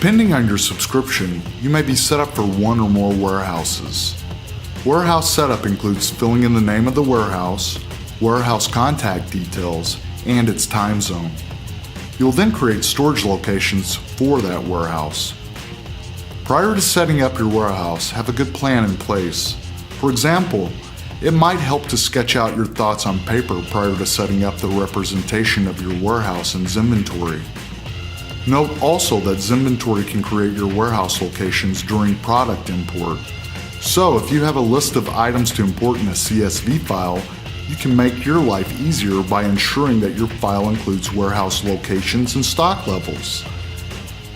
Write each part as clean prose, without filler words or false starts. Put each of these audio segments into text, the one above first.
Depending on your subscription, you may be set up for one or more warehouses. Warehouse setup includes filling in the name of the warehouse contact details, and its time zone. You'll then create storage locations for that warehouse. Prior to setting up your warehouse, have a good plan in place. For example, it might help to sketch out your thoughts on paper prior to setting up the representation of your warehouse in Zinventory. Note also that Zinventory can create your warehouse locations during product import. So if you have a list of items to import in a CSV file, you can make your life easier by ensuring that your file includes warehouse locations and stock levels.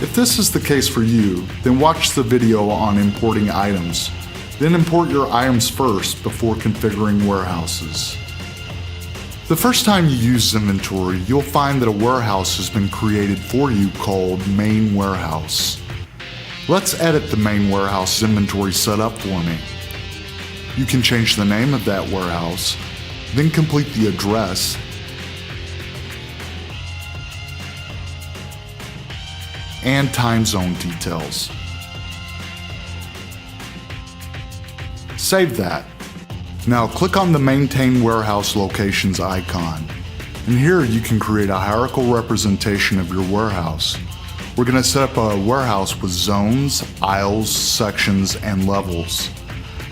If this is the case for you, then watch the video on importing items. Then import your items first before configuring warehouses. The first time you use Zinventory, you'll find that a warehouse has been created for you called Main Warehouse. Let's edit the Main Warehouse Zinventory setup for me. You can change the name of that warehouse, then complete the address, and time zone details. Save that. Now click on the Maintain Warehouse Locations icon, and here you can create a hierarchical representation of your warehouse. We're going to set up a warehouse with zones, aisles, sections, and levels.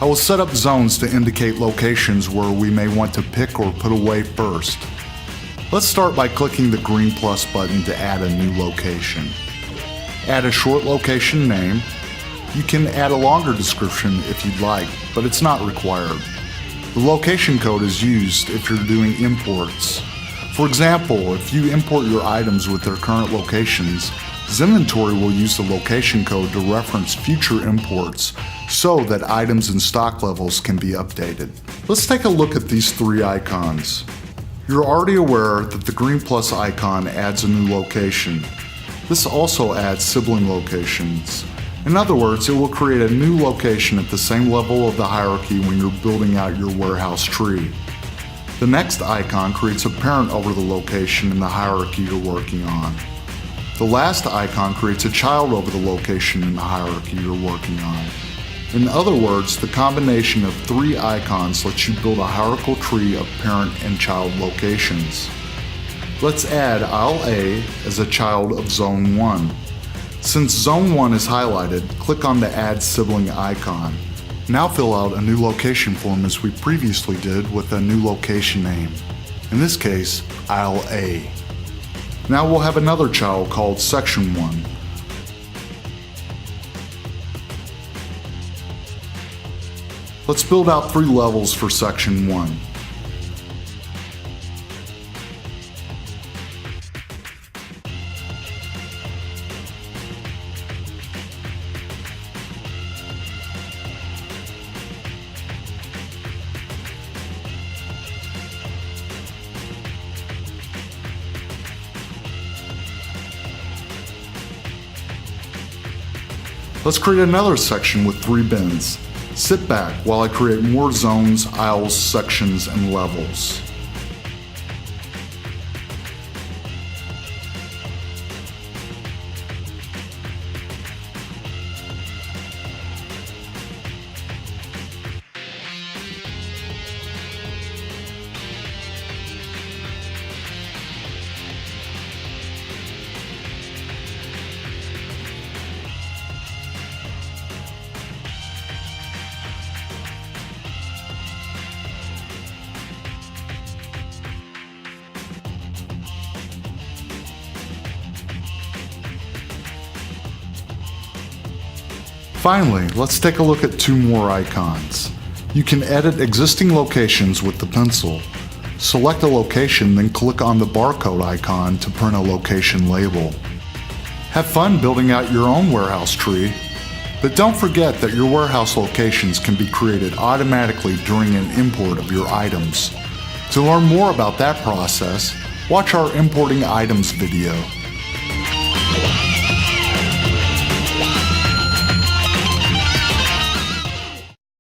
I will set up zones to indicate locations where we may want to pick or put away first. Let's start by clicking the green plus button to add a new location. Add a short location name. You can add a longer description if you'd like, but it's not required. The location code is used if you're doing imports. For example, if you import your items with their current locations, Zinventory will use the location code to reference future imports so that items and stock levels can be updated. Let's take a look at these three icons. You're already aware that the green plus icon adds a new location. This also adds sibling locations. In other words, it will create a new location at the same level of the hierarchy when you're building out your warehouse tree. The next icon creates a parent over the location in the hierarchy you're working on. The last icon creates a child over the location in the hierarchy you're working on. In other words, the combination of three icons lets you build a hierarchical tree of parent and child locations. Let's add aisle A as a child of Zone 1. Since Zone 1 is highlighted, click on the Add Sibling icon. Now fill out a new location form as we previously did with a new location name. In this case, aisle A. Now we'll have another child called Section 1. Let's build out 3 levels for Section 1. Let's create another section with 3 bins. Sit back while I create more zones, aisles, sections, and levels. Finally, let's take a look at 2 more icons. You can edit existing locations with the pencil. Select a location, then click on the barcode icon to print a location label. Have fun building out your own warehouse tree, but don't forget that your warehouse locations can be created automatically during an import of your items. To learn more about that process, watch our Importing Items video.